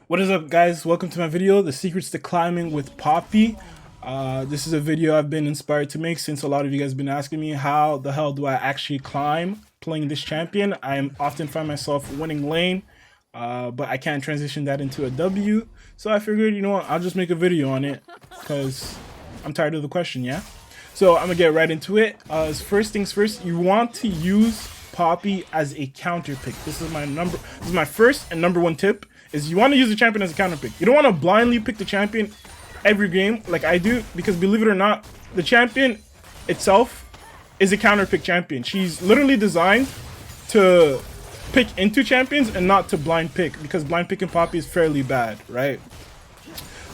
What is up, guys? Welcome to my video, The Secrets to Climbing with Poppy. This is a video I've been inspired to make since a lot of you guys have been asking me how the hell do I actually climb playing this champion. I often find myself winning lane, but I can't transition that into a W. So I figured, you know what, I'll just make a video on it because I'm tired of the question, yeah? So I'm gonna get right into it. First things first, you want to use Poppy as a counter pick. This is my first and number one tip. Is you want to use the champion as a counter pick. You don't want to blindly pick the champion every game like I do, because believe it or not, the champion itself is a counter pick champion. She's literally designed to pick into champions and not to blind pick, because blind picking Poppy is fairly bad, right?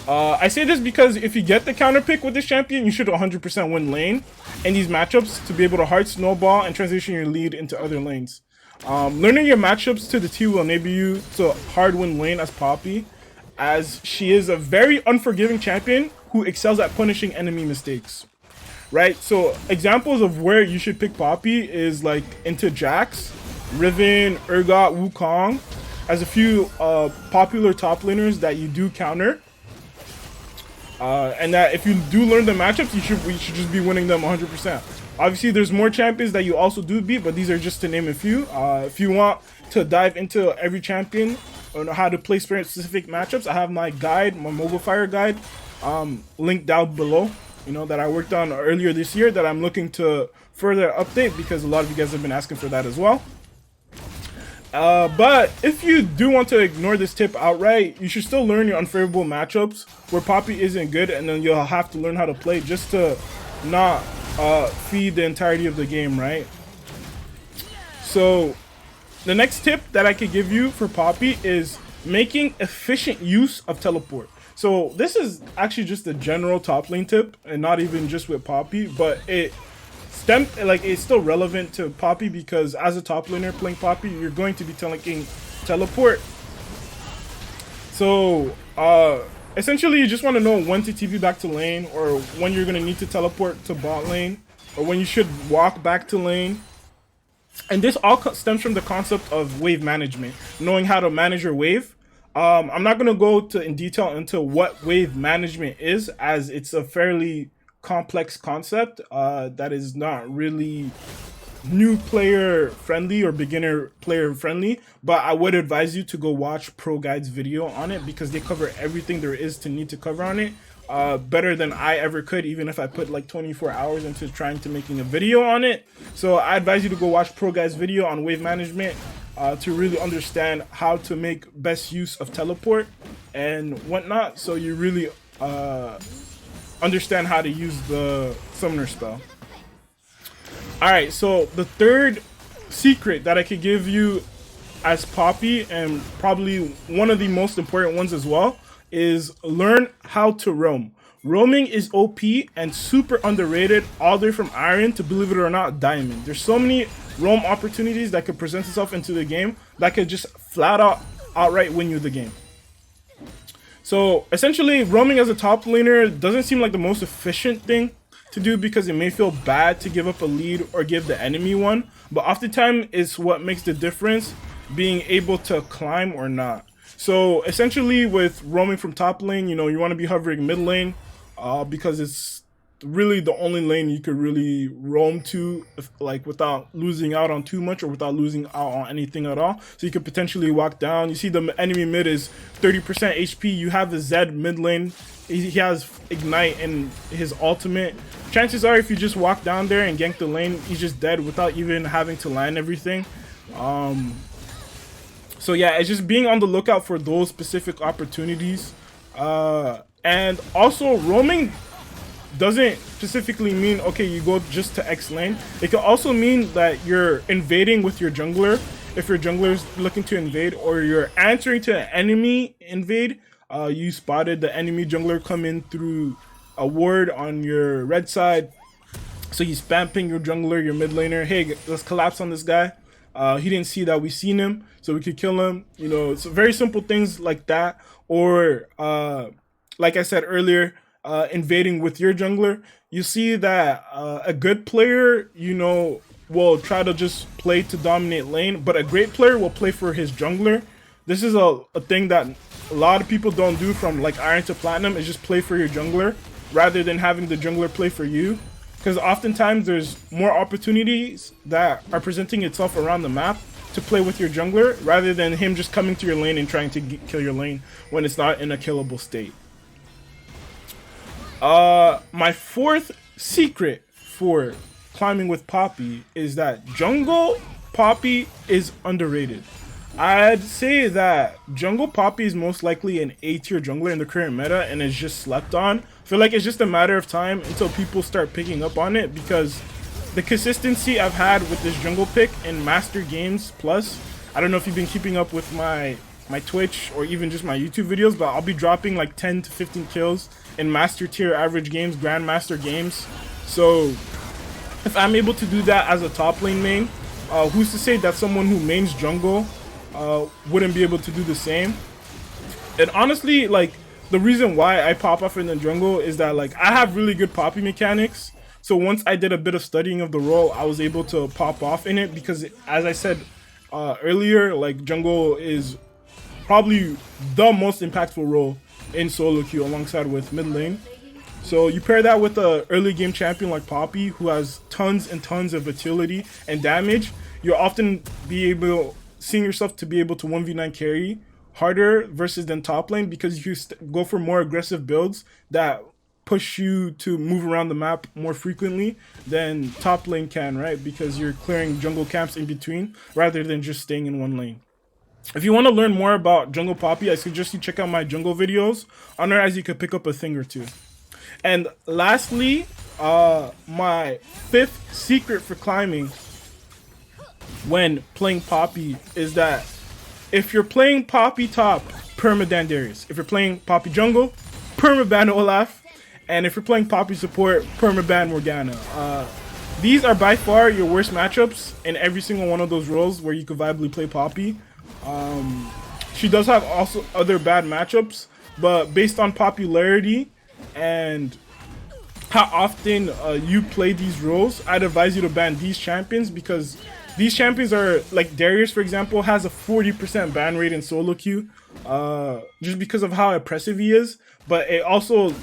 I say this because if you get the counter pick with this champion, you should 100% win lane in these matchups to be able to hard snowball and transition your lead into other lanes. Learning your matchups to the T will enable you to hard win lane as Poppy, as she is a very unforgiving champion who excels at punishing enemy mistakes. Right? So examples of where you should pick Poppy is like into Jax, Riven, Urgot, Wukong, as a few popular top laners that you do counter. And that if you do learn the matchups, we should just be winning them 100%. Obviously, there's more champions that you also do beat, but these are just to name a few. If you want to dive into every champion or know how to play specific matchups, I have my guide, my mobile fire guide, linked down below, you know, that I worked on earlier this year that I'm looking to further update because a lot of you guys have been asking for that as well. But if you do want to ignore this tip outright, you should still learn your unfavorable matchups where Poppy isn't good, and then you'll have to learn how to play just to not feed the entirety of the game, right? So the next tip that I could give you for Poppy is making efficient use of teleport. So this is actually just a general top lane tip and not even just with Poppy, but it's still relevant to Poppy because as a top laner playing Poppy, you're going to be taking teleport. So essentially, you just want to know when to TP back to lane, or when you're going to need to teleport to bot lane, or when you should walk back to lane. And this all stems from the concept of wave management, knowing how to manage your wave. I'm not going to go in detail into what wave management is, as it's a fairly complex concept that is not really new player friendly or beginner player friendly, but I would advise you to go watch Pro Guide's video on it because they cover everything there is to need to cover on it better than I ever could, even if I put like 24 hours into trying to making a video on it. So I advise you to go watch Pro Guide's video on wave management to really understand how to make best use of teleport and whatnot, so you really understand how to use the summoner spell. Alright, so the third secret that I could give you as Poppy, and probably one of the most important ones as well, is learn how to roam. Roaming is OP and super underrated all the way from Iron to, believe it or not, Diamond. There's so many roam opportunities that could present itself into the game that could just flat out outright win you the game. So essentially, roaming as a top laner doesn't seem like the most efficient thing to do because it may feel bad to give up a lead or give the enemy one, but oftentimes it's what makes the difference, being able to climb or not. So essentially with roaming from top lane, you know, you want to be hovering mid lane because it's really the only lane you could really roam to, like, without losing out on too much or without losing out on anything at all. So you could potentially walk down. You see the enemy mid is 30% HP. You have the Zed mid lane. He has Ignite in his ultimate. Chances are if you just walk down there and gank the lane, he's just dead without even having to land everything. So yeah, it's just being on the lookout for those specific opportunities. And also, roaming doesn't specifically mean, okay, you go just to X lane. It could also mean that you're invading with your jungler, if your jungler is looking to invade, or you're answering to an enemy invade. You spotted the enemy jungler come in through a ward on your red side, so you spam ping your jungler, your mid laner, hey, let's collapse on this guy. He didn't see that we seen him, so we could kill him. You know, it's very simple things like that. Or like I said earlier, invading with your jungler. You see that a good player, you know, will try to just play to dominate lane, but a great player will play for his jungler. This is a thing that a lot of people don't do from like Iron to Platinum, is just play for your jungler rather than having the jungler play for you. Because oftentimes there's more opportunities that are presenting itself around the map to play with your jungler rather than him just coming to your lane and trying to kill your lane when it's not in a killable state. My fourth secret for climbing with Poppy is that jungle Poppy is underrated. I'd say that jungle Poppy is most likely an A tier jungler in the current meta and is just slept on. I feel like it's just a matter of time until people start picking up on it, because the consistency I've had with this jungle pick in Master Games Plus, I don't know if you've been keeping up with my Twitch or even just my YouTube videos, but I'll be dropping like 10 to 15 kills in Master Tier average games, Grandmaster games. So if I'm able to do that as a top lane main, who's to say that someone who mains jungle wouldn't be able to do the same? And honestly, like, the reason why I pop off in the jungle is that like I have really good Poppy mechanics. So once I did a bit of studying of the role, I was able to pop off in it, because as I said earlier, like jungle is probably the most impactful role in solo queue alongside with mid lane. So you pair that with a early game champion like Poppy, who has tons and tons of utility and damage, you'll often be able seeing yourself to be able to 1v9 carry harder versus than top lane, because you go for more aggressive builds that push you to move around the map more frequently than top lane can, right? Because you're clearing jungle camps in between rather than just staying in one lane. If you want to learn more about jungle Poppy, I suggest you check out my jungle videos on there, as you could pick up a thing or two. And lastly, my fifth secret for climbing when playing Poppy is that if you're playing Poppy top, permaban DAIRUS. If you're playing Poppy jungle, permaban OLAF. And if you're playing Poppy support, permaban Morgana. These are by far your worst matchups in every single one of those roles where you could viably play Poppy. She does have also other bad matchups, but based on popularity and how often you play these roles, I'd advise you to ban these champions, because these champions are like DAIRUS, for example, has a 40% ban rate in solo queue, just because of how oppressive he is. But it also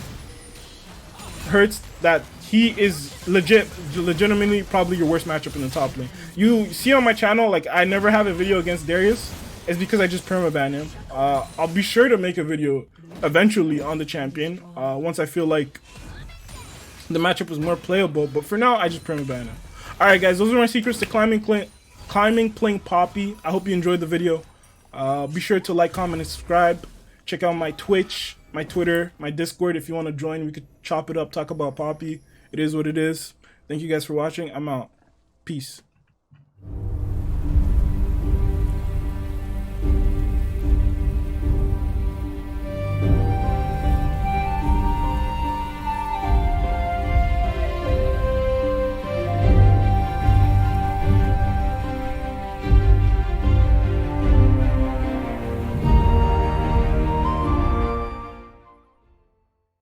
hurts that he is legitimately probably your worst matchup in the top lane. You see on my channel, like, I never have a video against DAIRUS. It's because I just permaban him. I'll be sure to make a video eventually on the champion once I feel like the matchup was more playable, but for now I just permaban him. Alright guys, those are my secrets to climbing playing Poppy. I hope you enjoyed the video. Be sure to like, comment, and subscribe. Check out my Twitch, my Twitter, my Discord if you want to join. We could chop it up, talk about Poppy. It is what it is. Thank you guys for watching. I'm out. Peace.